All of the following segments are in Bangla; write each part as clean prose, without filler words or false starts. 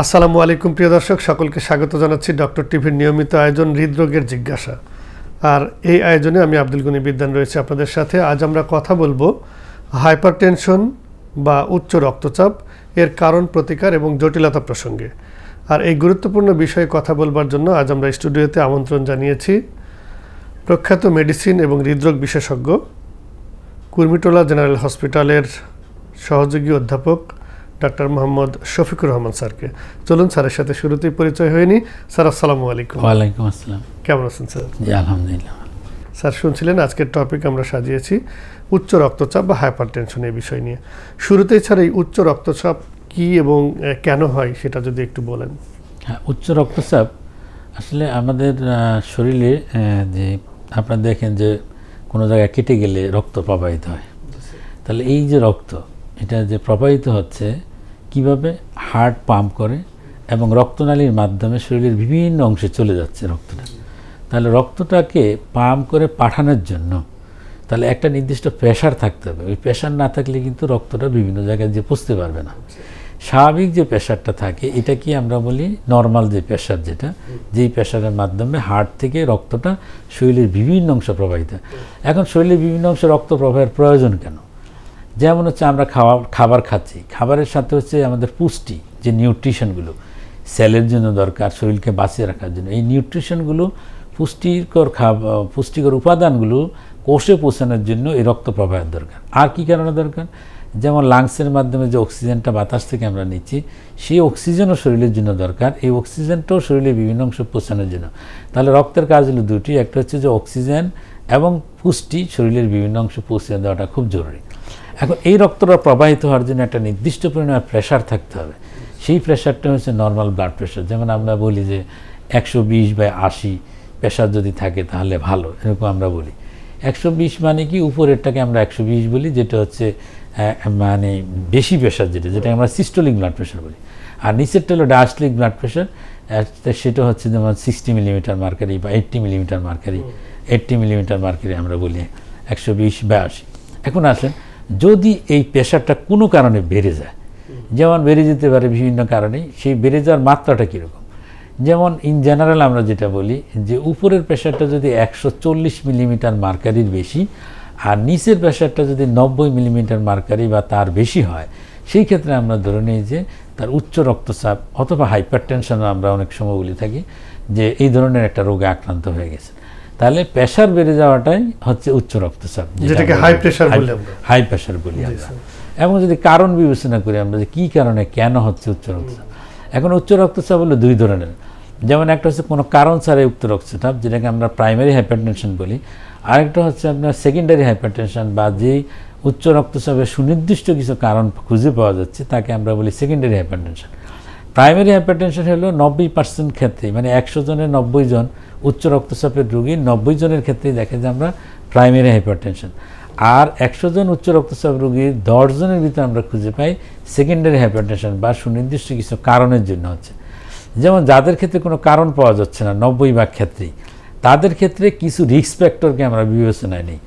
আসসালামু আলাইকুম প্রিয় দর্শক, সকলকে স্বাগত জানাচ্ছি ডক্টর টিভির নিয়মিত আয়োজন হৃদরোগের জিজ্ঞাসা। আর এই আয়োজনে আমি আব্দুল গনি বিদ্যান রয়েছে আপনাদের সাথে। আজ আমরা কথা বলবো হাইপারটেনশন বা উচ্চ রক্তচাপ এর কারণ, প্রতিকার এবং জটিলতা প্রসঙ্গে। আর এই গুরুত্বপূর্ণ বিষয়ে কথা বলবার জন্য আজ আমরা স্টুডিওতে আমন্ত্রণ জানিয়েছি প্রখ্যাত মেডিসিন এবং হৃদরোগ বিশেষজ্ঞ, কুর্মিটোলা জেনারেল হসপিটালের সহযোগী অধ্যাপক ডক্টর মোহাম্মদ শফিকুর রহমান স্যারকে। চলুন স্যারের সাথে শুরুতেই পরিচয় হয়নি। স্যার আসসালামু আলাইকুম। ওয়ালাইকুম আসসালাম। কেমন আছেন স্যার? জি আলহামদুলিল্লাহ। স্যার শুনছিলেন আজকের টপিক আমরা সাজিয়েছি উচ্চ রক্তচাপ বা হাইপারটেনশন এই বিষয় নিয়ে। শুরুতেই স্যার এই উচ্চ রক্তচাপ কি এবং কেন হয় সেটা যদি একটু বলেন। হ্যাঁ, উচ্চ রক্তচাপ আসলে আমাদের শরীরে যে আপনারা দেখেন যে কোনো জায়গায় কেটে গেলে রক্ত প্রবাহিত হয়। তাহলে এই যে রক্ত এটা যে প্রবাহিত হচ্ছে কিভাবে, হার্ট পাম্প করে এবং রক্তনালীর মাধ্যমে শরীরের বিভিন্ন অংশে চলে যাচ্ছে রক্তটা। তাহলে রক্তটাকে পাম্প করে পাঠানোর জন্য তাহলে একটা নির্দিষ্ট প্রেশার থাকতে হবে। ওই প্রেশার না থাকলে কিন্তু রক্তটা বিভিন্ন জায়গায় যে পৌঁছতে পারবে না। স্বাভাবিক যে প্রেশারটা থাকে এটা কি আমরা বলি নর্মাল যে প্রেশার, যেই প্রেশারের মাধ্যমে হার্ট থেকে রক্তটা শরীরের বিভিন্ন অংশ প্রবাহিত হয়। এখন শরীরের বিভিন্ন অংশে রক্ত প্রবাহের প্রয়োজন কেন? যেমন হচ্ছে আমরা খাবার খাচ্ছি, খাবারের সাথে হচ্ছে আমাদের পুষ্টি যে নিউট্রিশনগুলো সেলের জন্য দরকার, শরীরকে বাঁচিয়ে রাখার জন্য, এই নিউট্রিশনগুলো পুষ্টিকর উপাদানগুলো কোষে পৌঁছানোর জন্য এই রক্ত প্রবাহের দরকার। আর কি কারণে দরকার? যেমন লাংসের মাধ্যমে যে অক্সিজেনটা বাতাস থেকে আমরা নিচ্ছি সেই অক্সিজেনও শরীরের জন্য দরকার, এই অক্সিজেনটাও শরীরের বিভিন্ন অংশ পৌঁছানোর জন্য। তাহলে রক্তের কাজ হলো দুটি, একটা হচ্ছে যে অক্সিজেন এবং পুষ্টি শরীরের বিভিন্ন অংশ পৌঁছে দেওয়াটা খুব জরুরি। এখন এই রক্তটা প্রবাহিত হওয়ার জন্য একটা নির্দিষ্ট পরিমাণে প্রেশার থাকতে হবে। সেই প্রেশারটা হচ্ছে নর্মাল ব্লাড প্রেশার। যেমন আমরা বলি যে 120/80 প্রেশার যদি থাকে তাহলে ভালো, এরকম আমরা বলি। 120 মানে কি, উপরেরটাকে আমরা 120 বলি, যেটা হচ্ছে মানে বেশি প্রেশার, যেটা আমরা সিস্টোলিক ব্লাড প্রেশার বলি। আর নিচেরটা হলো ডায়াস্টোলিক ব্লাড প্রেশার, সেটা হচ্ছে যেমন 60 মিলিমিটার মার্কারি বা 80 মিলিমিটার মার্কারি। 80 মিলিমিটার মার্কারি আমরা বলি 120/80। এখন আসেন, যদি এই প্রেশারটা কোনো কারণে বেড়ে যায়, যেমন বেড়ে যেতে পারে বিভিন্ন কারণে, সেই বেড়ে যাওয়ার মাত্রাটা কীরকম? যেমন ইন জেনারেল আমরা যেটা বলি যে উপরের প্রেশারটা যদি 140 মিলিমিটার মার্কারির বেশি আর নিচের প্রেশারটা যদি 90 মিলিমিটার মার্কারি বা তার বেশি হয়, সেই ক্ষেত্রে আমরা ধরে নিই যে তার উচ্চ রক্তচাপ অথবা হাইপারটেনশনও আমরা অনেক সময় বলে থাকি যে এই ধরনের একটা রোগে আক্রান্ত হয়ে গেছে। তাহলে প্রেশার বেড়ে যাওয়াটাই হচ্ছে উচ্চ রক্তচাপ, যেটাকে হাই প্রেশার বলি আমরা। এবং যদি কারণ বিবেচনা করি আমরা যে কী কারণে কেন হচ্ছে উচ্চ রক্তচাপ। এখন উচ্চ রক্তচাপ হলো দুই ধরনের। যেমন একটা হচ্ছে কোনো কারণ ছাড়াই উচ্চ রক্তচাপ, যেটাকে আমরা প্রাইমারি হাইপারটেনশন বলি। আরেকটা হচ্ছে আপনার সেকেন্ডারি হাইপারটেনশন, বা যেই উচ্চ রক্তচাপের সুনির্দিষ্ট কিছু কারণ খুঁজে পাওয়া যাচ্ছে তাকে আমরা বলি সেকেন্ডারি হাইপারটেনশন। প্রাইমারি হাইপারটেনশন হলো 90% ক্ষেত্রে, মানে 100 জনের 90 জন উচ্চ রক্তচাপের রোগী, 90 জনের ক্ষেত্রেই দেখে যে আমরা প্রাইমারি হাইপারটেনশন। আর 100 জন উচ্চ রক্তচাপ রোগীর 10 জনের ভিতরে আমরা খুঁজে পাই সেকেন্ডারি হাইপারটেনশন, বা সুনির্দিষ্ট কিছু কারণের জন্য হচ্ছে। যেমন যাদের ক্ষেত্রে কোনো কারণ পাওয়া যাচ্ছে না 90% ক্ষেত্রেই, তাদের ক্ষেত্রে কিছু রিস্ক ফ্যাক্টরকে আমরা বিবেচনায় নিই।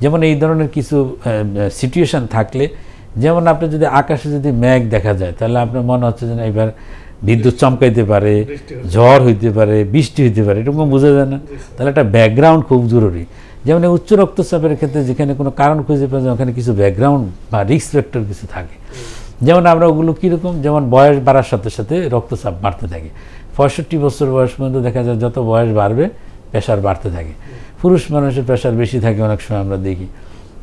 যেমন এই ধরনের কিছু সিচুয়েশান থাকলে, যেমন আপনি যদি আকাশে যদি মেঘ দেখা যায় তাহলে আপনার মনে হচ্ছে যে এবার বিদ্যুৎ চমকাইতে পারে, ঝড় হইতে পারে, বৃষ্টি হইতে পারে, এরকম বোঝা যায় না? তাহলে একটা ব্যাকগ্রাউন্ড খুব জরুরি। যেমন এই উচ্চ রক্তচাপের ক্ষেত্রে যেখানে কোনো কারণ খুঁজে পাওয়া যায় ওখানে কিছু ব্যাকগ্রাউন্ড বা রিস্ক ফ্যাক্টর কিছু থাকে। যেমন আমরা ওগুলো কীরকম, যেমন বয়স বাড়ার সাথে সাথে রক্তচাপ বাড়তে থাকে। 65 বছর বয়স পর্যন্ত দেখা যায় যত বয়স বাড়বে প্রেশার বাড়তে থাকে। পুরুষ মানুষের প্রেশার বেশি থাকে অনেক সময় আমরা দেখি।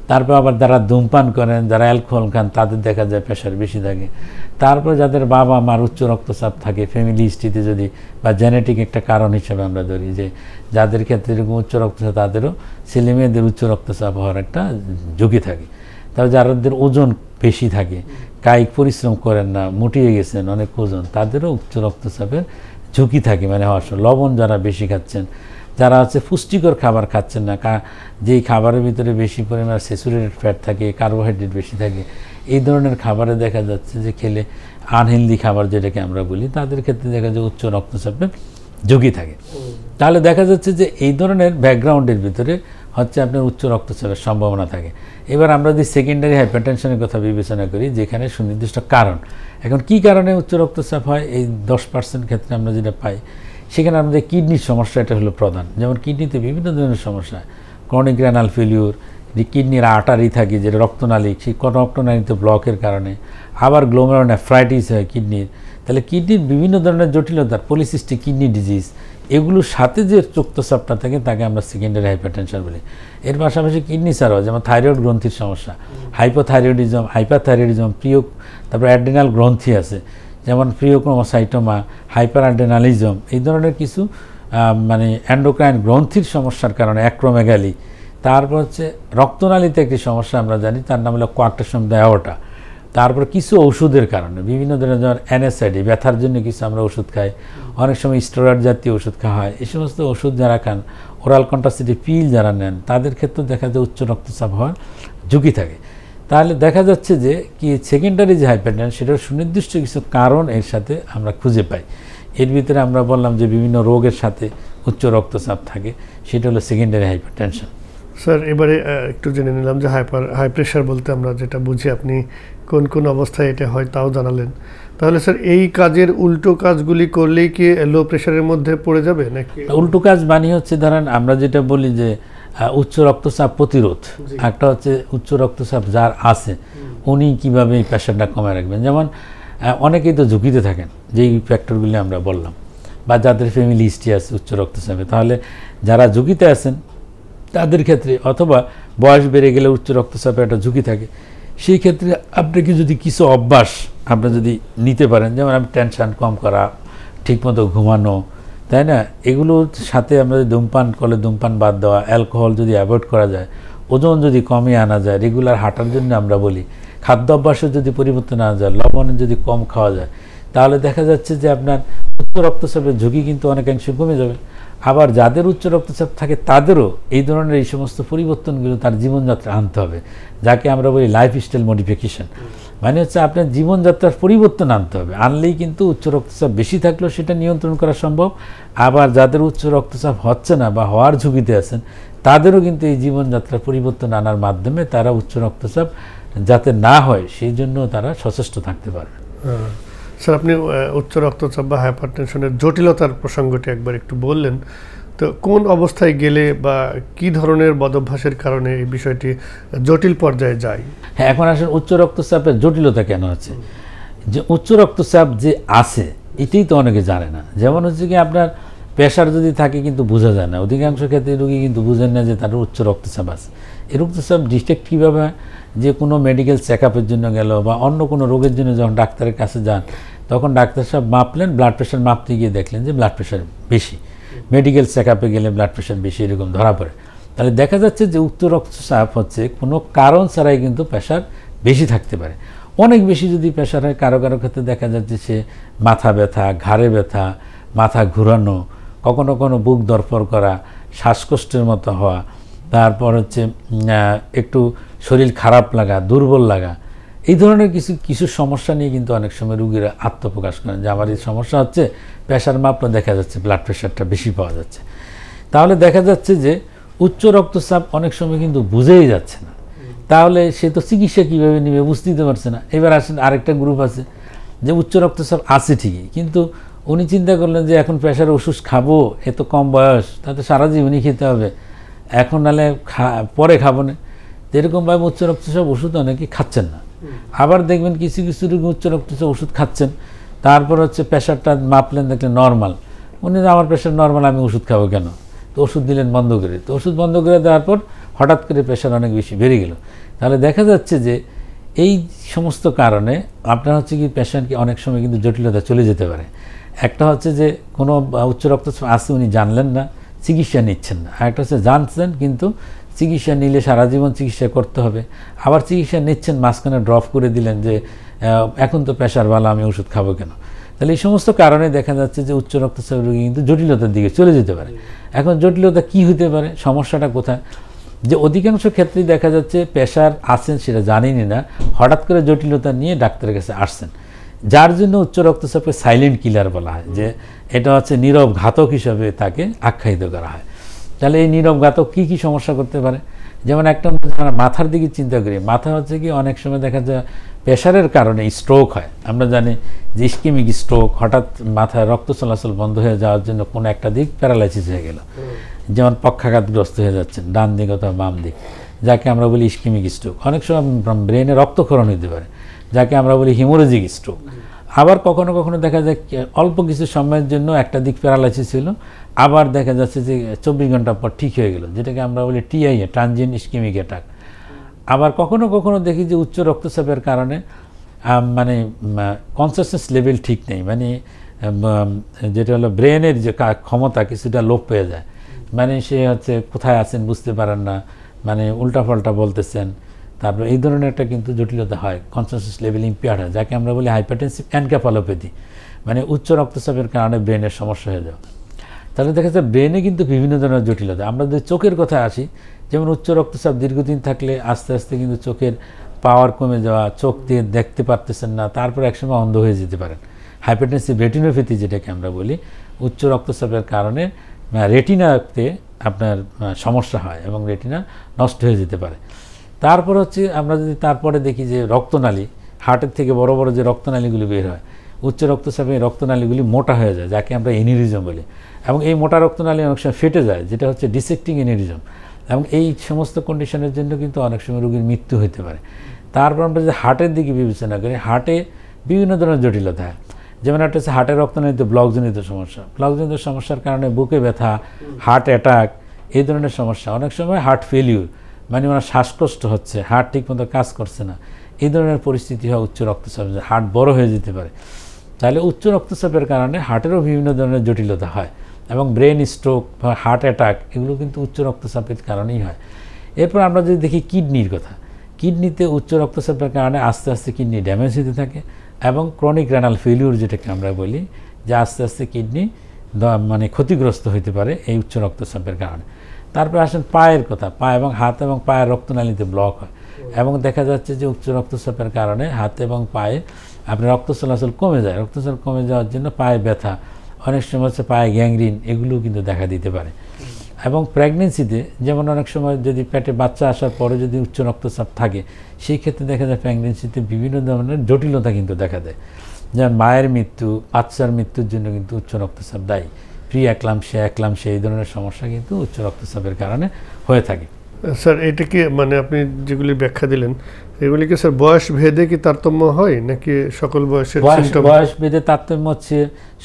তারপর আবার যারা ধূমপান করেন, যারা অ্যালকোহল খান, তাদের দেখা যায় প্রেশার বেশি থাকে। তারপর যাদের বাবা মার উচ্চ রক্তচাপ থাকে, ফ্যামিলি হিস্ট্রিতে যদি বা জেনেটিক একটা কারণ হিসেবে আমরা ধরি যে যাদের ক্ষেত্রে এরকম উচ্চ রক্তচাপ, তাদেরও ছেলেমেয়েদের উচ্চ রক্তচাপ হওয়ার একটা ঝুঁকি থাকে। তারপর যাদের ওজন বেশি থাকে, কায়িক পরিশ্রম করেন না, মুটিয়ে গেছেন, অনেক ওজন, তাদেরও উচ্চ রক্তচাপের ঝুঁকি থাকে, মানে হওয়ার লবণ যারা বেশি খাচ্ছেন, যারা হচ্ছে পুষ্টিকর খাবার খাচ্ছেন না, যেই খাবারের ভিতরে বেশি পরিমাণ স্যাচুরেটেড ফ্যাট থাকে, কার্বোহাইড্রেট বেশি থাকে, এই ধরনের খাবারে দেখা যাচ্ছে যে খেলে আনহেলদি খাবার যেটাকে আমরা বলি, তাদের ক্ষেত্রে দেখা যায় উচ্চ রক্তচাপের ঝুঁকি থাকে। তাহলে দেখা যাচ্ছে যে এই ধরনের ব্যাকগ্রাউন্ডের ভিতরে হচ্ছে আপনার উচ্চ রক্তচাপের সম্ভাবনা থাকে। এবার আমরা যদি সেকেন্ডারি হাইপারটেনশনের কথা বিবেচনা করি, যেখানে সুনির্দিষ্ট কারণ, এখন কি কারণে উচ্চ রক্তচাপ হয়, এই 10% ক্ষেত্রে আমরা যেটা পাই, সেখানে আমাদের কিডনির সমস্যা এটা হলো প্রধান। যেমন কিডনিতে বিভিন্ন ধরনের সমস্যা, ক্রনিক রেনাল ফেলিউর, যে কিডনির আটারি থাকে যেটা রক্তনালী, সেই রক্তনালীতে ব্লকের কারণে, আবার গ্লোমেরোনেফ্রাইটিস হয় কিডনির। তাহলে কিডনির বিভিন্ন ধরনের জটিলতার, পলিসিস্টিক কিডনি ডিজিজ, এগুলোর সাথে যে রক্তচাপটা থাকে তাকে আমরা সেকেন্ডারি হাইপারটেনশন বলি। এর পাশাপাশি কিডনি ছাড়াও যেমন থাইরয়েড গ্রন্থির সমস্যা, হাইপোথাইরয়েডিজম, হাইপারথাইরয়েডিজম, তারপর অ্যাড্রেনাল গ্রন্থি আছে যেমন প্রিওক্রোমোসাইটোমা, হাইপার অ্যাড্রেনালিজম, এই ধরনের কিছু মানে অ্যান্ডোক্রাইন গ্রন্থির সমস্যার কারণে অ্যাক্রোমেগালি। তারপর হচ্ছে রক্তনালীতে একটি সমস্যা আমরা জানি, তার নাম হলো কোয়ার্কটেশন দ্য অ্যাওর্টা। তারপর কিছু ওষুধের কারণে বিভিন্ন ধরনের, যেমন NSAID, ব্যথার জন্য কিছু আমরা ওষুধ খাই, অনেক সময় স্টেরয়েড জাতীয় ওষুধ খাওয়া হয়। এই সমস্ত ওষুধ যারা খান, ওরাল কন্ট্রাসেপ্টিভ পিল যারা নেন, তাদের ক্ষেত্রে দেখা যায় উচ্চ রক্তচাপ হওয়ার ঝুঁকি থাকে। তাহলে দেখা যাচ্ছে যে কি সেকেন্ডারি যে হাইপারটেনশন, সেটার সুনির্দিষ্ট কিছু কারণ এর সাথে আমরা খুঁজে পাই। এর ভিতরে আমরা বললাম যে বিভিন্ন রোগের সাথে উচ্চ রক্তচাপ থাকে, সেটা হলো সেকেন্ডারি হাইপারটেনশন। স্যার, এবারে একটু জেনে নিলাম যে হাই প্রেশার বলতে আমরা যেটা বুঝি, আপনি কোন কোন অবস্থায় এটা হয় তাও জানালেন। তাহলে স্যার এই কাজের উল্টো কাজগুলি করলেই কি লো প্রেশারের মধ্যে পড়ে যাবে নাকি? উল্টো কাজ মানে হচ্ছে ধরেন আমরা যেটা বলি যে উচ্চ রক্তচাপ প্রতিরোধ, একটা হচ্ছে উচ্চ রক্তচাপ যার আছে উনি কীভাবে এই প্রেশারটা কমায় রাখবেন। যেমন অনেকেই তো ঝুঁকিতে থাকেন, যেই ফ্যাক্টরগুলি আমরা বললাম, বা যাদের ফ্যামিলি হিস্ট্রি আছে উচ্চ রক্তচাপে, তাহলে যারা ঝুঁকিতে আছেন তাদের ক্ষেত্রে, অথবা বয়স বেড়ে গেলে উচ্চ রক্তচাপে একটা ঝুঁকি থাকে, সেই ক্ষেত্রে আপনাকে যদি কিছু অভ্যাস আপনি যদি নিতে পারেন, যেমন আমি টেনশন কম করা, ঠিকমতো ঘুমানো, তাই না, এগুলোর সাথে আমরা যদি ধূমপান করলে ধূমপান বাদ দেওয়া, অ্যালকোহল যদি অ্যাভয়েড করা যায়, ওজন যদি কমিয়ে আনা যায়, রেগুলার হাঁটার জন্য আমরা বলি, খাদ্য অভ্যাসের যদি পরিবর্তন আনা যায়, লবণের যদি কম খাওয়া যায়, তাহলে দেখা যাচ্ছে যে আপনার উচ্চ রক্তচাপের ঝুঁকি কিন্তু অনেকাংশে কমে যাবে। আবার যাদের উচ্চ রক্তচাপ থাকে তাদেরও এই ধরনের এই সমস্ত পরিবর্তনগুলো তার জীবনযাত্রা আনতে হবে, যাকে আমরা বলি লাইফস্টাইল মডিফিকেশন। মানে হচ্ছে আপনার জীবনযাত্রার পরিবর্তন আনতে হবে, আনলেই কিন্তু উচ্চ রক্তচাপ বেশি থাকলেও সেটা নিয়ন্ত্রণ করা সম্ভব। আবার যাদের উচ্চ রক্তচাপ হচ্ছে না বা হওয়ার ঝুঁকিতে আছেন, তাদেরও কিন্তু এই জীবনযাত্রার পরিবর্তন আনার মাধ্যমে তারা উচ্চ রক্তচাপ যাতে না হয় সেই জন্য তারা সচেষ্ট থাকতে পারবে। স্যার, আপনি উচ্চ রক্তচাপ বা হাইপারটেনশনের জটিলতার প্রসঙ্গটি একবার একটু বললেন, তো কোন অবস্থায় গেলে বা কি ধরনের বদভ্যাসের কারণে এই বিষয়টি জটিল পর্যায়ে যায়? হ্যাঁ, এখন আসলে উচ্চ রক্তচাপের জটিলতা কেন আছে, যে উচ্চ রক্তচাপ যে আছে এটাই তো অনেকে জানে না। যেমন হচ্ছে কি আপনার প্রেশার যদি থাকে কিন্তু বোঝা যায় না, অধিকাংশ ক্ষেত্রে রোগী কিন্তু বুঝেন না যে তার উচ্চ রক্তচাপ আছে। এই রক্তচাপ ডিটেক্ট কীভাবে হয়, যে কোনো মেডিকেল চেক আপের জন্য গেল বা অন্য কোনো রোগের জন্য যখন ডাক্তারের কাছে যান, তখন ডাক্তার সাহেব মাপলেন, ব্লাড প্রেশার মাপতে গিয়ে দেখলেন যে ব্লাড প্রেশার বেশি, মেডিকেল চেক আপে গেলে ব্লাড প্রেশার বেশি, এরকম ধরা পড়ে। তাহলে দেখা যাচ্ছে যে উচ্চ রক্তচাপ হচ্ছে কোনো কারণ ছাড়াই কিন্তু প্রেশার বেশি থাকতে পারে। অনেক বেশি যদি প্রেশার হয়, কারো কারো ক্ষেত্রে দেখা যাচ্ছে সে মাথা ব্যথা, ঘাড়ে ব্যথা, মাথা ঘুরানো, কখনো কোনো বুক ধরফর করা, শ্বাসকষ্টের মতো হওয়া, তারপর হচ্ছে একটু শরীর খারাপ লাগা, দুর্বল লাগা, এই ধরনের কিছু সমস্যা নিয়ে কিন্তু অনেক সময় রুগীরা আত্মপ্রকাশ করেন যে আমার এই সমস্যা হচ্ছে, প্রেশার মাপলে দেখা যাচ্ছে ব্লাড প্রেশারটা বেশি পাওয়া যাচ্ছে। তাহলে দেখা যাচ্ছে যে উচ্চ রক্তচাপ অনেক সময় কিন্তু বুঝেই যাচ্ছে না, তাহলে সে তো চিকিৎসা কীভাবে নেবে বুঝতেই পারছে না। এবার আসেন আরেকটা গ্রুপ আছে যে উচ্চ রক্তচাপ আছে ঠিকই, কিন্তু উনি চিন্তা করলেন যে এখন প্রেশারের ওষুধ খাবো, এত কম বয়স, তাতে সারা জীবনই খেতে হবে, এখন নাহলে পরে খাবো না। এরকমভাবে উচ্চ রক্তচাপ ওষুধ অনেকে খাচ্ছেন না। আবার দেখবেন কিছু কিছু রোগী উচ্চ রক্তচাপ ওষুধ খাচ্ছেন, তারপর হচ্ছে প্রেশারটা মাপলেন, দেখলেন নর্মাল, উনি আমার প্রেশার নর্মাল, আমি ওষুধ খাবো কেন, তো ওষুধ দিলেন বন্ধ করে। তো ওষুধ বন্ধ করে দেওয়ার পর হঠাৎ করে প্রেশার অনেক বেশি বেড়ে গেল। তাহলে দেখা যাচ্ছে যে এই সমস্ত কারণে আপনার হচ্ছে কি পেশেন্টকে অনেক সময় কিন্তু জটিলতা চলে যেতে পারে। একটা হচ্ছে যে কোনো উচ্চ রক্তচাপ আছে উনি জানলেন না, চিকিৎসা নিচ্ছেন না। আর একটা হচ্ছে জানছেন কিন্তু চিকিৎসা নিলে সারা জীবন চিকিৎসা করতে হবে, আবার চিকিৎসা নিচ্ছেন মাঝখানে ড্রপ করে দিলেন যে এখন তো প্রেশার ভালো, আমি ওষুধ খাবো কেন। তাহলে এই সমস্ত কারণে দেখা যাচ্ছে যে উচ্চ রক্তচাপ রোগী কিন্তু জটিলতার দিকে চলে যেতে পারে। এখন জটিলতা কি হতে পারে, সমস্যাটা কোথায়, যে অধিকাংশ ক্ষেত্রেই দেখা যাচ্ছে প্রেশার আছেন সেটা জানেনই না, হঠাৎ করে জটিলতা নিয়ে ডাক্তারের কাছে আসছেন, যার জন্য উচ্চ রক্তচাপকে সাইলেন্ট কিলার বলা হয়, যে এটা হচ্ছে নীরব ঘাতক হিসাবে তাকে আখ্যায়িত করা হয়। তাহলে এই নীরব ঘাতক কী কী সমস্যা করতে পারে? যেমন একটা মাথার দিকে চিন্তা করি, মাথা হচ্ছে কি অনেক সময় দেখা যায় প্রেশারের কারণে স্ট্রোক হয়। আমরা জানি যে ইস্কেমিক স্ট্রোক, হঠাৎ মাথায় রক্ত চলাচল বন্ধ হয়ে যাওয়ার জন্য কোনো একটা দিক প্যারালাইসিস হয়ে গেল, যেমন পক্ষাঘাতগ্রস্ত হয়ে যাচ্ছেন ডান দিক অথবা বাম দিক, যাকে আমরা বলি ইস্কেমিক স্ট্রোক। অনেক সময় ব্রেনে রক্তক্ষরণ হতে পারে, যাকে আমরা বলি হিমোরেজিক স্ট্রোক। আবার কখনো কখনো দেখা যায় অল্প কিছু সময়ের জন্য একটা দিক প্যারালাইসিস ছিল, আবার দেখা যাচ্ছে যে 24 ঘন্টা পর ঠিক হয়ে গেল, যেটাকে আমরা বলি TIA, ট্রানজিয়েন্ট ইস্কেমিক অ্যাটাক। আবার কখনো কখনো দেখি যে উচ্চ রক্তচাপের কারণে মানে কনসাসনেস লেভেল ঠিক নেই, মানে যেটা হলো ব্রেনের যে ক্ষমতা কিছুটা লোপ পেয়ে যায়, মানে সে হচ্ছে কোথায় আছেন বুঝতে পারেন না, মানে উল্টাপাল্টা বলতেছেন। তারপর এই ধরনের একটা কিন্তু জটিলতা হয়, কনসাসনেস লেভেল ইম্পেয়ার্ড হয়, যাকে আমরা বলি হাইপারটেনসিভ এনকেফালোপ্যাথি, মানে উচ্চ রক্তচাপের কারণে ব্রেনের সমস্যা হয়ে যাওয়া। তাহলে দেখা যাচ্ছে ব্রেনে কিন্তু বিভিন্ন ধরনের জটিলতা। আমরা যদি চোখের কথা আসি, যেমন উচ্চ রক্তচাপ দীর্ঘদিন থাকলে আস্তে আস্তে কিন্তু চোখের পাওয়ার কমে যাওয়া, চোখ দিয়ে দেখতে পারতেছেন না, তারপর একসময় অন্ধ হয়ে যেতে পারেন। হাইপারটেনসিভ রেটিনোপ্যাথি যেটাকে আমরা বলি, উচ্চ রক্তচাপের কারণে রেটিনাতে আপনার সমস্যা হয় এবং রেটিনা নষ্ট হয়ে যেতে পারে। তারপর হচ্ছে আমরা যদি তারপরে দেখি যে রক্তনালী, হার্টের থেকে বড় বড় যে রক্তনালীগুলি বের হয়, উচ্চ রক্তচাপে রক্তনালীগুলি মোটা হয়ে যায়, যাকে আমরা এনিউরিজম বলি, এবং এই মোটা রক্তনালী অনেক সময় ফেটে যায়, যেটা হচ্ছে ডিসেক্টিং এনিউরিজম, এবং এই সমস্ত কন্ডিশনের জন্য কিন্তু অনেক সময় রোগীর মৃত্যু হতে পারে। তারপর আমরা যদি হার্টের দিকে বিবেচনা করি, হার্টে বিভিন্ন ধরনের জটিলতা হয়, যেমন একটা হচ্ছে হার্টের রক্তনালীতে ব্লকজনিত সমস্যা, ব্লকজনিত সমস্যার কারণে বুকে ব্যথা, হার্ট অ্যাটাক, এই ধরনের সমস্যা। অনেক সময় হার্ট ফেলিউর, মানে ওনার শ্বাসকষ্ট হচ্ছে, হার্ট ঠিকমতো কাজ করছে না, এই ধরনের পরিস্থিতি হয় উচ্চ রক্তচাপ, হার্ট বড় হয়ে যেতে পারে। তাহলে উচ্চ রক্তচাপের কারণে হার্টেরও বিভিন্ন ধরনের জটিলতা হয়, এবং ব্রেন স্ট্রোক বা হার্ট অ্যাটাক এগুলো কিন্তু উচ্চ রক্তচাপের কারণেই হয়। এরপর আমরা যদি দেখি কিডনির কথা, কিডনিতে উচ্চ রক্তচাপের কারণে আস্তে আস্তে কিডনি ড্যামেজ হতে থাকে, এবং ক্রনিক রেনাল ফেলিউর যেটাকে আমরা বলি, যে আস্তে আস্তে কিডনি মানে ক্ষতিগ্রস্ত হতে পারে এই উচ্চ রক্তচাপের কারণে। তারপরে আসেন পায়ের কথা, পা এবং হাত এবং পায়ের রক্তনালীতে ব্লক হয়, এবং দেখা যাচ্ছে যে উচ্চ রক্তচাপের কারণে হাত এবং পায়ে আপনার রক্ত চলাচল কমে যায়, রক্ত চলাচল কমে যাওয়ার জন্য পায়ে ব্যথা, অনেক সময় হচ্ছে পায়ে গ্যাংগ্রিন, এগুলোও কিন্তু দেখা দিতে পারে। এবং প্রেগনেন্সিতে যেমন অনেক সময় যদি পেটে বাচ্চা আসার পরে যদি উচ্চ রক্তচাপ থাকে, সেই ক্ষেত্রে দেখা যায় প্রেগনেন্সিতে বিভিন্ন ধরনের জটিলতা কিন্তু দেখা দেয়, যেমন মায়ের মৃত্যু, বাচ্চার মৃত্যুর জন্য কিন্তু উচ্চ রক্তচাপ দায়ী। প্রি-অ্যাক্লাম্পসিয়া, এই ধরনের সমস্যা কিন্তু উচ্চ রক্তচাপের কারণে হয়ে থাকে। স্যার এটা কি মানে আপনি যেগুলি ব্যাখ্যা দিলেন, এগুলি কি স্যার বয়স ভেদে কি তারতম্য হয়, নাকি সকল বয়সের? বয়স ভেদে তারতম্য হচ্ছে,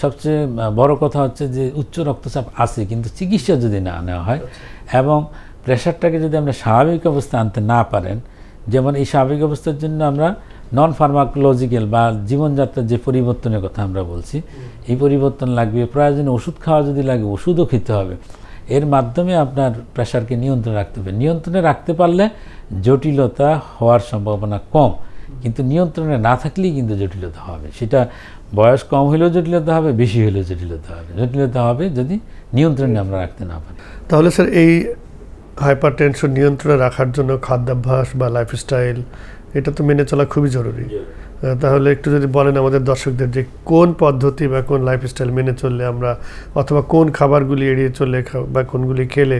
সবচেয়ে বড় কথা হচ্ছে যে উচ্চ রক্তচাপ আছে, কিন্তু চিকিৎসা যদি না নেওয়া হয় এবং প্রেশারটাকে যদি আমরা স্বাভাবিক অবস্থায় আনতে না পারেন, যেমন এই স্বাভাবিক অবস্থার জন্য আমরা নন ফার্মাকোলজিক্যাল বা জীবনযাত্রার যে পরিবর্তনের কথা আমরা বলছি, এই পরিবর্তন লাগবে। প্রয়োজনে ওষুধ খাওয়া যদি লাগে, ওষুধও খেতে হবে। এর মাধ্যমে আপনার প্রেশারকে নিয়ন্ত্রণে রাখতে হবে। নিয়ন্ত্রণে রাখতে পারলে জটিলতা হওয়ার সম্ভাবনা কম, কিন্তু নিয়ন্ত্রণে না থাকলেই কিন্তু জটিলতা হবে। সেটা বয়স কম হলেও জটিলতা হবে, বেশি হলেও জটিলতা হবে। জটিলতা হবে যদি নিয়ন্ত্রণে আমরা রাখতে না পারি। তাহলে স্যার এই হাইপারটেনশন নিয়ন্ত্রণে রাখার জন্য খাদ্যাভ্যাস বা লাইফস্টাইল এটা তো মেনে চলা খুবই জরুরি। তাহলে একটু যদি বলেন আমাদের দর্শকদের যে কোন পদ্ধতি বা কোন লাইফস্টাইল মেনে চললে আমরা, অথবা কোন খাবারগুলি এড়িয়ে চললে বা কোনগুলি খেলে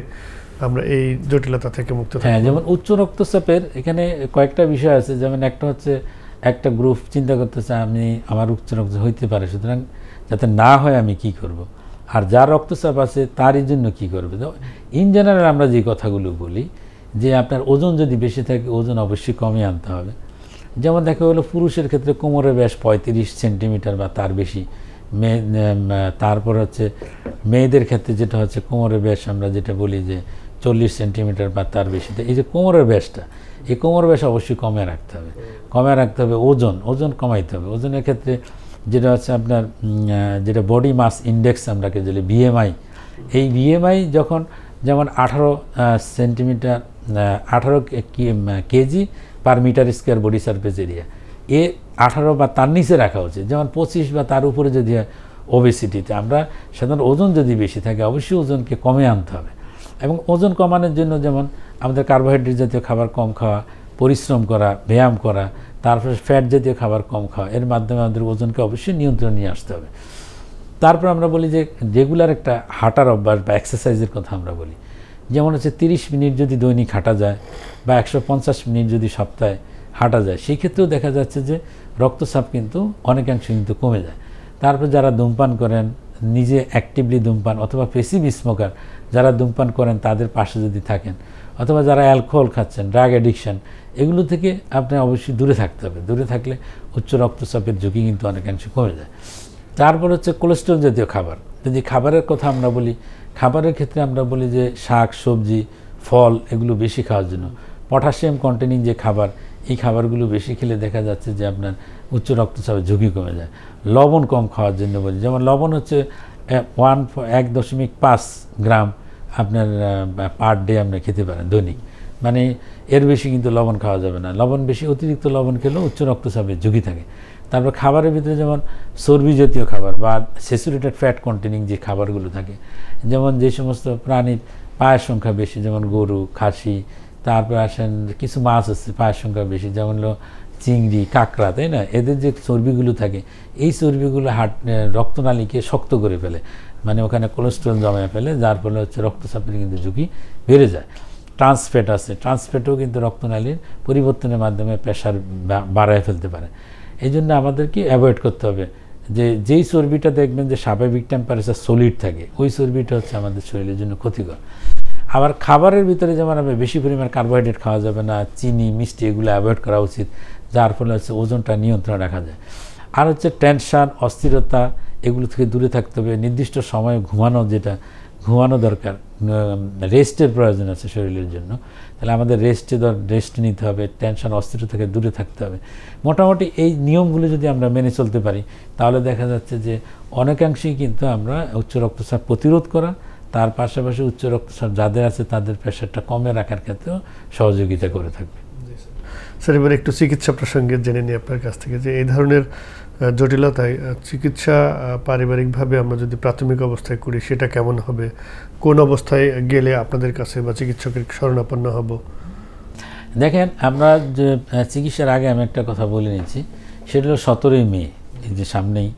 আমরা এই জটিলতা থেকে মুক্ত থাকব। হ্যাঁ, যেমন উচ্চ রক্তচাপের এখানে কয়েকটা বিষয় আছে। যেমন একটা হচ্ছে একটা গ্রুপ চিন্তা করতেছে আমি আমার উচ্চ রক্তচাপ হইতে পারে, সুতরাং যাতে না হয় আমি কি করব, আর যার রক্তচাপ আছে তারই জন্য কি করবে। ইন জেনারেল আমরা যে কথাগুলো বলি যে আপনার ওজন যদি বেশি থাকে, ওজন অবশ্যই কমিয়ে আনতে হবে। যেমন দেখা গেলো পুরুষের ক্ষেত্রে কোমরের ব্যাস 35 সেন্টিমিটার বা তার বেশি, তারপর হচ্ছে মেয়েদের ক্ষেত্রে যেটা হচ্ছে কোমরের ব্যাস আমরা যেটা বলি যে 40 সেন্টিমিটার বা তার বেশি। এই যে কোমরের ব্যাসটা, এই কোমরের ব্যাস অবশ্যই কমিয়ে রাখতে হবে। ওজন কমাইতে হবে। ওজনের ক্ষেত্রে যেটা হচ্ছে আপনার যেটা বডি মাস ইন্ডেক্স আমরা যেটা BMI, এই BMI যখন যেমন 18 centimetre 18 KG per metre square body surface area, 18 বা তার নিচে রাখা উচিত। যেমন 25 বা তার উপরে যদি হয় ওবেসিটিতে, আমরা সাধারণত ওজন যদি বেশি থাকে অবশ্যই ওজনকে কমে আনতে হবে। এবং ওজন কমানোর জন্য যেমন আমাদের কার্বোহাইড্রেট জাতীয় খাবার কম খাওয়া, পরিশ্রম করা, ব্যায়াম করা, তারপরে ফ্যাট জাতীয় খাবার কম খাওয়া, এর মাধ্যমে আমাদের ওজনকে অবশ্যই নিয়ন্ত্রণে নিয়ে আসতে হবে। তারপর আমরা বলি যে রেগুলার একটা হাঁটার অভ্যাস বা এক্সারসাইজের কথা আমরা বলি। যেমন হচ্ছে 30 মিনিট যদি দৈনিক হাঁটা যায় বা 150 মিনিট যদি সপ্তাহে হাঁটা যায়, সেই ক্ষেত্রেও দেখা যাচ্ছে যে রক্তচাপ কিন্তু অনেকাংশে কিন্তু কমে যায়। তারপর যারা ধূমপান করেন, নিজে অ্যাক্টিভলি ধূমপান অথবা পেসিভ স্মোকার যারা ধূমপান করেন তাদের পাশে যদি থাকেন, অথবা যারা অ্যালকোহল খাচ্ছেন, ড্রাগ অ্যাডিকশন, এগুলো থেকে আপনার অবশ্যই দূরে থাকতে হবে। দূরে থাকলে উচ্চ রক্তচাপের ঝুঁকি কিন্তু অনেকাংশে কমে যায়। তারপর হচ্ছে কোলেস্টেরল জাতীয় খাবার। যদি খাবারের কথা আমরা বলি, খাবারের ক্ষেত্রে আমরা বলি যে শাক, সবজি, ফল এগুলো বেশি খাওয়ার জন্য। পটাশিয়াম কন্টেনিং যে খাবার, এই খাবারগুলো বেশি খেলে দেখা যাচ্ছে যে আপনার উচ্চ রক্তচাপের ঝুঁকি কমে যায়। লবণ কম খাওয়ার জন্য বলি, যেমন লবণ হচ্ছে 1.5 গ্রাম আপনার পার ডে আপনি খেতে পারেন দৈনিক, মানে এর বেশি কিন্তু লবণ খাওয়া যাবে না। লবণ বেশি, অতিরিক্ত লবণ খেলেও উচ্চ রক্তচাপের ঝুঁকি থাকে। তারপর খাবারের ভিতরে যেমন চর্বি জাতীয় খাবার বা স্যাচুরেটেড ফ্যাট কন্টেনিং যে খাবারগুলো থাকে, যেমন যে সমস্ত প্রাণীর পায়ের সংখ্যা বেশি, যেমন গরু, খাসি, তারপর আসেন কিছু মাছ আছে পায়ের সংখ্যা বেশি, যেমন হলো চিংড়ি, কাঁকড়া, তাই না? এদের যে চর্বিগুলো থাকে, এই চর্বিগুলো রক্তনালীকে শক্ত করে ফেলে, মানে ওখানে কোলেস্টেরল জমে ফেলে, যার ফলে হচ্ছে রক্তচাপের কিন্তু ঝুঁকি বেড়ে যায়। ট্রান্সফ্যাট আছে, ট্রান্সফ্যাটও কিন্তু রক্তনালীর পরিবর্তনের মাধ্যমে প্রেশার বাড়ায় ফেলতে পারে। এই জন্য আমাদেরকে অ্যাভয়েড করতে হবে যে যেই চর্বিটা দেখবেন যে স্বাভাবিক টেম্পারেচার সলিড থাকে, ওই চর্বিটা হচ্ছে আমাদের শরীরের জন্য ক্ষতিকর। আবার খাবারের ভিতরে যেমন বেশি পরিমাণ কার্বোহাইড্রেট খাওয়া যাবে না, চিনি, মিষ্টি এগুলো অ্যাভয়েড করা উচিত, যার ফলে হচ্ছে ওজনটা নিয়ন্ত্রণে রাখা যায়। আর হচ্ছে টেনশন, অস্থিরতা, এগুলো থেকে দূরে থাকতে হবে। নির্দিষ্ট সময়ে ঘুমানো দরকার, রেস্টের প্রয়োজন আছে শরীরের জন্য, তাহলে আমাদের রেস্ট নিতে হবে, টেনশন, অস্থিরতা থেকে দূরে থাকতে হবে। মোটামুটি এই নিয়মগুলো যদি আমরা মেনে চলতে পারি, তাহলে দেখা যাচ্ছে যে অনেকাংশেই কিন্তু আমরা উচ্চ রক্তচাপ প্রতিরোধ করা, তার পাশাপাশি উচ্চ রক্তচাপ যাদের আছে তাদের প্রেশারটা কমে রাখার ক্ষেত্রেও সহযোগিতা করে থাকবে। স্যার, এবার একটু চিকিৎসা প্রসঙ্গে জেনে নিই আপনার কাছ থেকে যে এই ধরনের জটিলতায় চিকিৎসা পারিবারিকভাবে আমরা যদি প্রাথমিক অবস্থায় করি, সেটা কেমন হবে? কোন অবস্থায় গেলে আপনাদের কাছে বা চিকিৎসকের শরণাপন্ন হব? দেখেন, আমরা যে চিকিৎসার আগে আমি একটা কথা বলে নিচ্ছি, সেটা হলো 17ই মে, এই যে সামনেই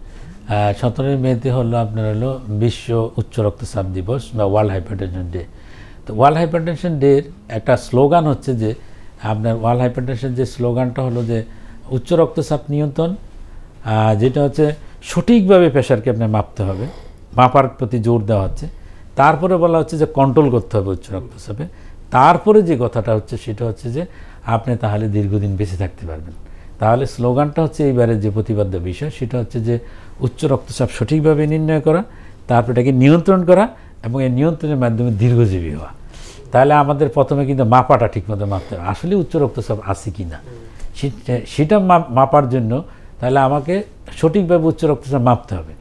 17ই মেতে হলো আপনার হলো বিশ্ব উচ্চ রক্তচাপ দিবস বা ওয়ার্ল্ড হাইপারটেনশন ডে। তো ওয়ার্ল্ড হাইপারটেনশন ডের একটা স্লোগান হচ্ছে যে আপনার ওয়ার্ল্ড হাইপারটেনশন যে স্লোগানটা হলো যে উচ্চ রক্তচাপ নিয়ন্ত্রণ, যেটা হচ্ছে সঠিকভাবে প্রেশারকে আপনার মাপতে হবে, মাপার প্রতি জোর দেওয়া হচ্ছে। তারপরে বলা হচ্ছে যে কন্ট্রোল করতে হবে উচ্চ রক্তচাপে। তারপরে যে কথাটা হচ্ছে সেটা হচ্ছে যে আপনি তাহলে দীর্ঘদিন বেঁচে থাকতে পারবেন। তাহলে স্লোগানটা হচ্ছে এইবারের যে প্রতিপাদ্য বিষয়, সেটা হচ্ছে যে উচ্চ রক্তচাপ সঠিকভাবে নির্ণয় করা, তারপর এটাকে নিয়ন্ত্রণ করা এবং এই নিয়ন্ত্রণের মাধ্যমে দীর্ঘজীবী হওয়া। তাহলে আমাদের প্রথমে কিন্তু মাপাটা ঠিকমতো মাপতে হবে, আসলে উচ্চ রক্তচাপ আছে কি না সেটা মাপার জন্য তাহলে আমাকে সঠিকভাবে উচ্চ রক্তচাপ মাপতে হবে।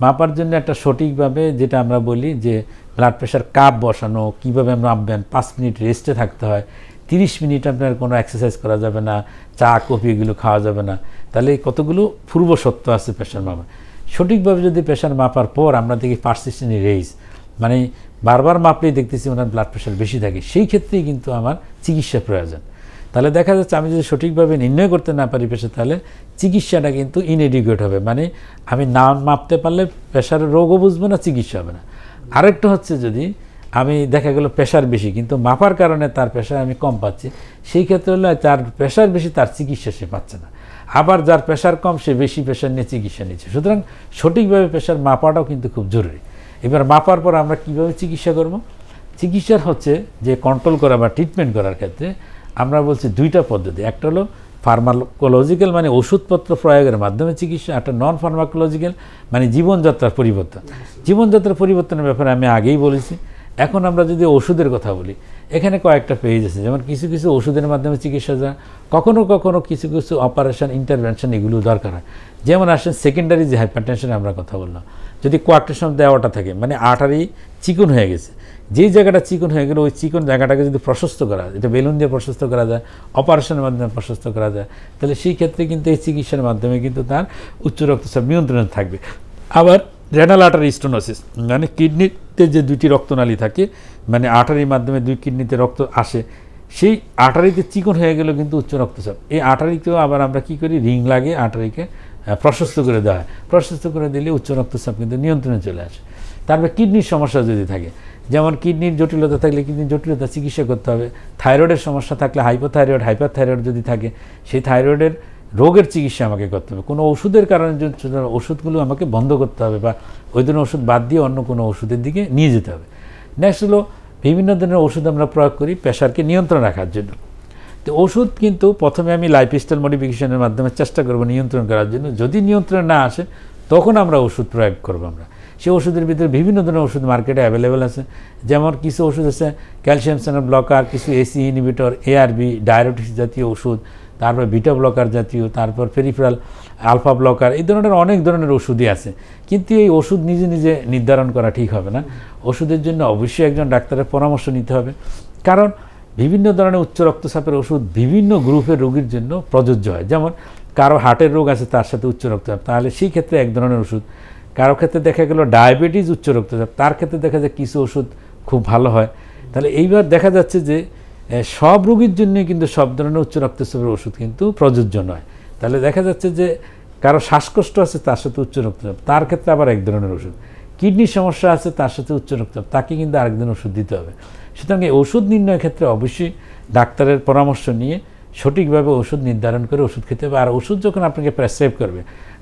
মাপার জন্য একটা সঠিকভাবে, যেটা আমরা বলি যে ব্লাড প্রেশার কাপ বসানো, কীভাবে আমরা মাপবেন, 5 মিনিট রেস্টে থাকতে হয়, 30 মিনিট আপনার কোনো এক্সারসাইজ করা যাবে না, চা কফি এগুলো খাওয়া যাবে না। তাহলে কতগুলো পূর্ব সত্য আছে প্রেশার মাপা। সঠিকভাবে যদি প্রেশার মাপার পর আমরা দেখি পারসিস্টেন্ট রেইজ, মানে বারবার মাপলেই দেখতেছি ওনার ব্লাড প্রেশার বেশি থাকে, সেই ক্ষেত্রেই কিন্তু আমার চিকিৎসা প্রয়োজন। তাহলে দেখা যাচ্ছে আমি যদি সঠিকভাবে নির্ণয় করতে না পারি প্রেশার, তাহলে চিকিৎসাটা কিন্তু ইনএডিকুয়েট হবে, মানে আমি না মাপতে পারলে প্রেশারের রোগও বুঝবো না, চিকিৎসা হবে না। আরেকটা হচ্ছে যদি আমি দেখা গেল প্রেশার বেশি কিন্তু মাপার কারণে তার প্রেশার আমি কম পাচ্ছি, সেই ক্ষেত্রে হলো তার প্রেশার বেশি, তার চিকিৎসা সে পাচ্ছে না। আবার যার প্রেশার কম সে বেশি প্রেশার নিয়ে চিকিৎসা নিচ্ছে। সুতরাং সঠিকভাবে প্রেশার মাপাটাও কিন্তু খুব জরুরি। এবার মাপার পর আমরা কীভাবে চিকিৎসা করব? চিকিৎসার হচ্ছে যে কন্ট্রোল করা বা ট্রিটমেন্ট করার ক্ষেত্রে আমরা বলছি 2টা পদ্ধতি। একটা হলো ফার্মাকোলজিক্যাল, মানে ওষুধপত্র প্রয়োগের মাধ্যমে চিকিৎসা, একটা নন ফার্মাকোলজিক্যাল মানে জীবনযাত্রার পরিবর্তন। জীবনযাত্রার পরিবর্তনের ব্যাপারে আমি আগেই বলেছি। এখন আমরা যদি ওষুধের কথা বলি, এখানে কয়েকটা পেজ আছে, যেমন কিছু কিছু ওষুধের মাধ্যমে চিকিৎসা যায়, কখনো কখনো কিছু কিছু অপারেশন, ইন্টারভেনশন এগুলো দরকার হয়। যেমন আসেন সেকেন্ডারি যে হাইপারটেনশনে আমরা কথা বললাম, যদি কোয়ার্টেশন দেওয়াটা থাকে, মানে আর্টারি চিকন হয়ে গেছে, যেই জায়গাটা চিকন হয়ে গেলে ওই চিকন জায়গাটাকে যদি প্রশস্ত করা যায়, এটা বেলুন দিয়ে প্রশস্ত করা যায়, অপারেশনের মাধ্যমে প্রশস্ত করা যায়, তাহলে সেই ক্ষেত্রে কিন্তু এই চিকিৎসার মাধ্যমে কিন্তু তার উচ্চ রক্তচাপ নিয়ন্ত্রণে থাকবে। আবার রেনাল আর্টারি স্টোনোসিস, মানে কিডনিতে যে 2টি রক্তনালী থাকে, মানে আর্টারির মাধ্যমে 2 কিডনিতে রক্ত আসে, সেই আর্টারিতে চিকন হয়ে গেলেও কিন্তু উচ্চ রক্তচাপ। এই আর্টারিতেও আবার আমরা কী করি, রিং লাগে আর্টারিকে প্রশস্ত করে দেওয়া হয়। প্রশস্ত করে দিলে উচ্চ রক্তচাপ কিন্তু নিয়ন্ত্রণে চলে আসে। তারপরে কিডনির সমস্যা যদি থাকে, যেমন কিডনির জটিলতা থাকলে কিডনির জটিলতা চিকিৎসা করতে হবে। থাইরয়েডের সমস্যা থাকলে হাইপোথাইরয়েড, হাইপারথাইরয়েড যদি থাকে, সেই থাইরয়েডের রোগের চিকিৎসা আমাকে করতে হবে। কোনো ওষুধের কারণে ওষুধগুলো আমাকে বন্ধ করতে হবে বা ওই ধরনের ওষুধ বাদ দিয়ে অন্য কোনো ওষুধের দিকে নিয়ে যেতে হবে। নেক্সট হলো বিভিন্ন ধরনের ওষুধ আমরা প্রয়োগ করি প্রেশারকে নিয়ন্ত্রণ রাখার জন্য। তো ওষুধ কিন্তু প্রথমে আমি লাইফস্টাইল মডিফিকেশনের মাধ্যমে চেষ্টা করব নিয়ন্ত্রণ করার জন্য। যদি নিয়ন্ত্রণ না আসে তখন আমরা ওষুধ প্রয়োগ করবো। আমরা সেই ওষুধের ভিতরে বিভিন্ন ধরনের ওষুধ মার্কেটে অ্যাভেলেবেল আছে। যেমন কিছু ওষুধ আছে ক্যালসিয়াম চ্যানেল ব্লকার, কিছু এসি ইনহিবিটর, এআরবি, ডায়াবেটিস জাতীয় ওষুধ, তারপর বিটা ব্লকার জাতীয়, তারপর পেরিফেরাল আলফা ব্লকার, এই ধরনের অনেক ধরনের ওষুধই আছে। কিন্তু এই ওষুধ নিজে নিজে নির্ধারণ করা ঠিক হবে না। ওষুধের জন্য অবশ্যই একজন ডাক্তারের পরামর্শ নিতে হবে, কারণ বিভিন্ন ধরনের উচ্চ রক্তচাপের ওষুধ বিভিন্ন গ্রুপের রোগীর জন্য প্রযোজ্য হয়। যেমন কারো হার্টের রোগ আছে, তার সাথে উচ্চ রক্তচাপ, তাহলে সেই ক্ষেত্রে এক ধরনের ওষুধ। কারো ক্ষেত্রে দেখা গেল ডায়াবেটিস উচ্চ রক্তচাপ, তার ক্ষেত্রে দেখা যায় কিছু ওষুধ খুব ভালো হয়। তাহলে এইবার দেখা যাচ্ছে যে সব রোগীর জন্যই কিন্তু সব ধরনের উচ্চ রক্তচাপের ওষুধ কিন্তু প্রযোজ্য নয়। তাহলে দেখা যাচ্ছে যে কারো শ্বাসকষ্ট আছে, তার সাথে উচ্চ রক্তচাপ, তার ক্ষেত্রে আবার এক ধরনের ওষুধ। কিডনির সমস্যা আছে, তার সাথে উচ্চ রক্তচাপ, তাকে কিন্তু আরেক ধরনের ওষুধ দিতে হবে। সুতরাং এই ওষুধ নির্ণয়ের ক্ষেত্রে অবশ্যই ডাক্তারের পরামর্শ নিয়ে সঠিকভাবে ওষুধ নির্ধারণ করে ওষুধ খেতে হবে। আর ওষুধ যখন আপনাকে প্রেসক্রাইব করবে,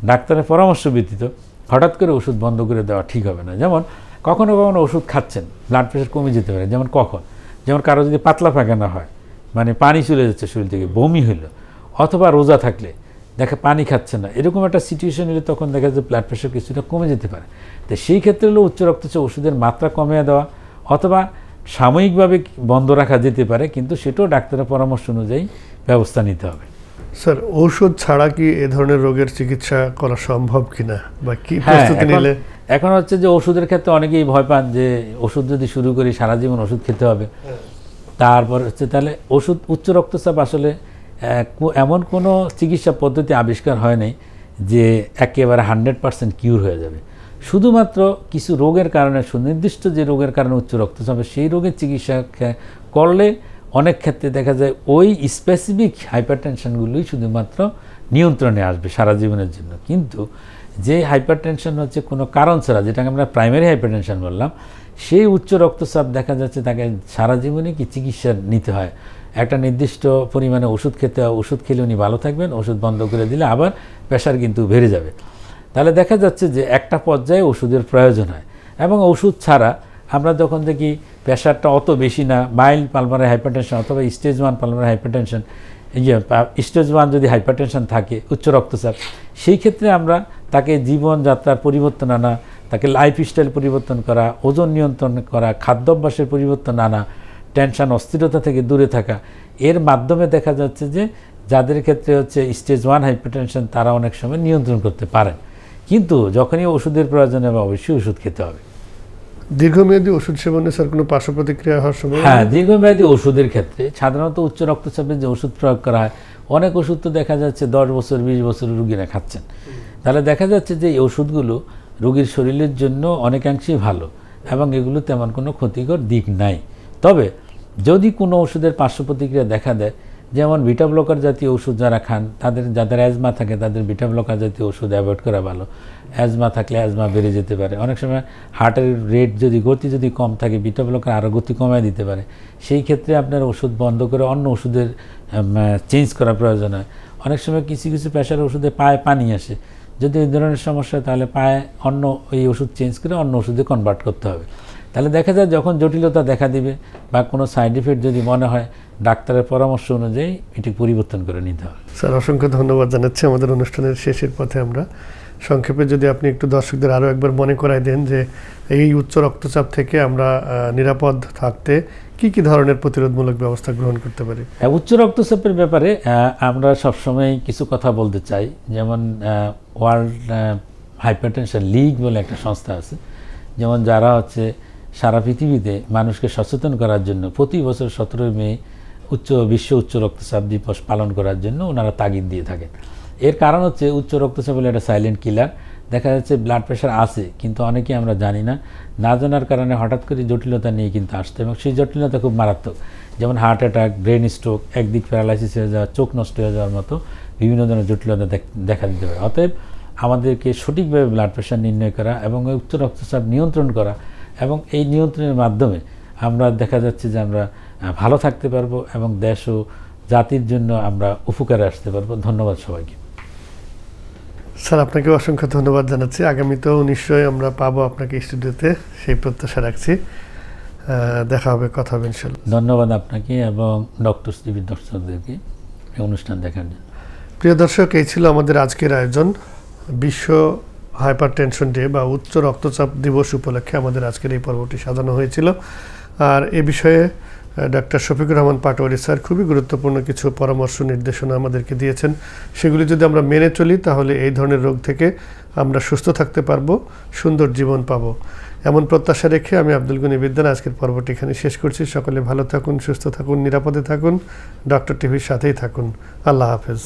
ডাক্তারের পরামর্শ ব্যতীত হঠাৎ করে ওষুধ বন্ধ করে দেওয়া ঠিক হবে না। যেমন কখনো কখনো ওষুধ খাচ্ছেন, ব্লাড প্রেশার কমে যেতে পারে। যেমন কারো যদি পাতলা পায়খানা হয়, মানে পানি চলে যাচ্ছে শরীর থেকে, বমি হইলো, অথবা রোজা থাকলে দেখে পানি খাচ্ছে না, এরকম একটা সিচুয়েশন হলে তখন দেখা যায় ব্লাড প্রেশার কিছুটা কমে যেতে পারে। তো সেই ক্ষেত্রে হলো উচ্চ রক্তচাপ ওষুধের মাত্রা কমিয়ে দেওয়া, অথবা সাময়িকভাবে বন্ধ রাখা যেতে পারে, কিন্তু সেটাও ডাক্তারের পরামর্শ অনুযায়ী ব্যবস্থা নিতে হবে। স্যার, ঔষধ ছাড়া কি এ ধরনের রোগের চিকিৎসা করা সম্ভব কিনা, বা কি প্রস্তুতি নিলে? এখন হচ্ছে যে ওষুধের ক্ষেত্রে অনেকেই ভয় পান যে ওষুধ যদি শুরু করি সারা জীবন ওষুধ খেতে হবে। তারপর হচ্ছে তাহলে ওষুধ, উচ্চ রক্তচাপ আসলে এমন কোনো চিকিৎসা পদ্ধতি আবিষ্কার হয় নাই যে একেবারে 100% কিউর হয়ে যাবে। শুধুমাত্র কিছু রোগের কারণে, সুনির্দিষ্ট যে রোগের কারণে উচ্চ রক্তচাপ, সেই রোগের চিকিৎসা করলে অনেক ক্ষেত্রে দেখা যায় ওই স্পেসিফিক হাইপারটেনশনগুলোই শুধুমাত্র নিয়ন্ত্রণে আসবে সারা জীবনের জন্য। কিন্তু যে হাইপারটেনশন হচ্ছে কোনো কারণ ছাড়া, যেটাকে আমরা প্রাইমারি হাইপারটেনশন বললাম, সেই উচ্চ রক্তচাপ দেখা যাচ্ছে তাকে সারা জীবনে কি চিকিৎসা নিতে হয়। একটা নির্দিষ্ট পরিমাণে ওষুধ খেতে হয়, ওষুধ খেলে উনি ভালো থাকবেন, ওষুধ বন্ধ করে দিলে আবার প্রেশার কিন্তু বেড়ে যাবে। তাহলে দেখা যাচ্ছে যে একটা পর্যায়ে ওষুধের প্রয়োজন হয়। এবং ওষুধ ছাড়া আমরা যখন দেখি প্রেশারটা অত বেশি না, মাইল্ড পালমারি হাইপারটেনশন অথবা স্টেজ 1 পালমারি হাইপারটেনশন, স্টেজ 1 যদি হাইপারটেনশন থাকে, উচ্চ রক্তচাপ, সেই ক্ষেত্রে আমরা তাকে জীবনযাত্রার পরিবর্তন আনা, তাকে লাইফস্টাইল পরিবর্তন করা, ওজন নিয়ন্ত্রণ করা, খাদ্যাভ্যাসের পরিবর্তন আনা, টেনশন অস্থিরতা থেকে দূরে থাকা, এর মাধ্যমে দেখা যাচ্ছে যে যাদের ক্ষেত্রে হচ্ছে স্টেজ 1 হাইপারটেনশন, তারা অনেক সময় নিয়ন্ত্রণ করতে পারেন। কিন্তু যখনই ওষুধের প্রয়োজন হবে অবশ্যই ওষুধ খেতে হবে। দীর্ঘমেয়াদী ওষুধ সেবনে স্যার কোনো পার্শ্ব প্রতিক্রিয়া হওয়ার সময়? হ্যাঁ, দীর্ঘমেয়াদী ওষুধের ক্ষেত্রে সাধারণত উচ্চ রক্তচাপের যে ওষুধ প্রয়োগ করা হয়, অনেক ওষুধ তো দেখা যাচ্ছে 10 বছর 20 বছর রুগীরা খাচ্ছেন। তাহলে দেখা যাচ্ছে যে এই ওষুধগুলো রোগীর শরীরের জন্য অনেকাংশেই ভালো এবং এগুলো তেমন কোনো ক্ষতিকর দিক নাই। তবে যদি কোনো ওষুধের পার্শ্ব প্রতিক্রিয়া দেখা দেয়, যেমন বিটা ব্লকার জাতীয় ওষুধ যারা খান, যাদের অ্যাজমা থাকে, তাদের বিটা ব্লকার জাতীয় ওষুধ অ্যাভয়েড করা ভালো। অ্যাজমা থাকলে অ্যাজমা বেড়ে যেতে পারে। অনেক সময় হার্টের রেট যদি, গতি যদি কম থাকে, বিটা ব্লকার আরও গতি কমায় দিতে পারে। সেই ক্ষেত্রে আপনার ওষুধ বন্ধ করে অন্য ওষুধের চেঞ্জ করা প্রয়োজন হয়। অনেক সময় কিছু কিছু প্রেশার ওষুধে পায়ে পানি আসে, যদি এই ধরনের সমস্যা, তাহলে পায়ে অন্য এই ওষুধ চেঞ্জ করে অন্য ওষুধে কনভার্ট করতে হবে। তাহলে দেখা যায় যখন জটিলতা দেখা দিবে বা কোনো সাইড ইফেক্ট যদি মনে হয়, ডাক্তারের পরামর্শ অনুযায়ী এটি পরিবর্তন করে নিতে হবে। স্যার, অসংখ্য ধন্যবাদ জানাচ্ছি। আমাদের অনুষ্ঠানের শেষের পথে আমরা সংক্ষেপে যদি আপনি একটু দর্শকদের আরও একবার মনে করাই দেন যে এই উচ্চ রক্তচাপ থেকে আমরা নিরাপদ থাকতে কি কি ধরনের প্রতিরোধমূলক ব্যবস্থা গ্রহণ করতে পারি? উচ্চ রক্তচাপের ব্যাপারে আমরা সবসময় কিছু কথা বলতে চাই। যেমন ওয়ার্ল্ড হাইপারটেনশন লিগ বলে একটা সংস্থা আছে, যেমন যারা হচ্ছে সারা পৃথিবীতে মানুষকে সচেতন করার জন্য প্রতি বছর 17 মে বিশ্ব উচ্চ রক্তচাপ দিবস পালন করার জন্য ওনারা তাগিদ দিয়ে থাকেন। এর কারণ হচ্ছে উচ্চ রক্তচাপ হলো একটা সাইলেন্ট কিলার। দেখা যাচ্ছে ব্লাড প্রেশার আছে, কিন্তু অনেকেই আমরা জানি না, না জানার কারণে হঠাৎ করে জটিলতা নিয়ে কিন্তু আসতে, এবং সেই জটিলতা খুব মারাত্মক। যেমন হার্ট অ্যাটাক, ব্রেন স্ট্রোক, একদিক প্যারালাইসিস হয়ে যাওয়া, চোখ নষ্ট হয়ে যাওয়ার মতো বিভিন্ন ধরনের জটিলতা দেখা দিতে পারে। অতএব আমাদেরকে সঠিকভাবে ব্লাড প্রেশার নির্ণয় করা এবং উচ্চ রক্তচাপ নিয়ন্ত্রণ করা, এবং এই নিয়ন্ত্রণের মাধ্যমে আমরা দেখা যাচ্ছে যে আমরা ভালো থাকতে পারবো এবং দেশ ও জাতির জন্য আমরা উপকারে আসতে পারবো। ধন্যবাদ সবাইকে। স্যার, আপনাকে অসংখ্য ধন্যবাদ জানাচ্ছি। আগামীতেও নিশ্চয়ই আমরা পাবো আপনাকে স্টুডিওতে, সেই প্রত্যাশা রাখছি। দেখা হবে, কথা হবে ইনশাল্লাহ। ধন্যবাদ আপনাকে এবং ডক্টর টিভির দর্শকদেরকে এই অনুষ্ঠান দেখার জন্য। প্রিয় দর্শক, এই ছিল আমাদের আজকের আয়োজন। বিশ্ব হাইপারটেনশন ডে বা উচ্চ রক্তচাপ দিবস উপলক্ষে আমাদের আজকের এই পর্বটি সাজানো হয়েছিল। আর এ বিষয়ে ডাক্তার শফিকুর রহমান পাটোয়ারি স্যার খুবই গুরুত্বপূর্ণ কিছু পরামর্শ নির্দেশনা আমাদেরকে দিয়েছেন। সেগুলি যদি আমরা মেনে চলি তাহলে এই ধরনের রোগ থেকে আমরা সুস্থ থাকতে পারবো, সুন্দর জীবন পাবো, এমন প্রত্যাশা রেখে আমি আব্দুল গনি বিদ্যান আজকের পর্বটি এখানে শেষ করছি। সকলে ভালো থাকুন, সুস্থ থাকুন, নিরাপদে থাকুন, ডক্টর টিভির সাথেই থাকুন। আল্লাহ হাফেজ।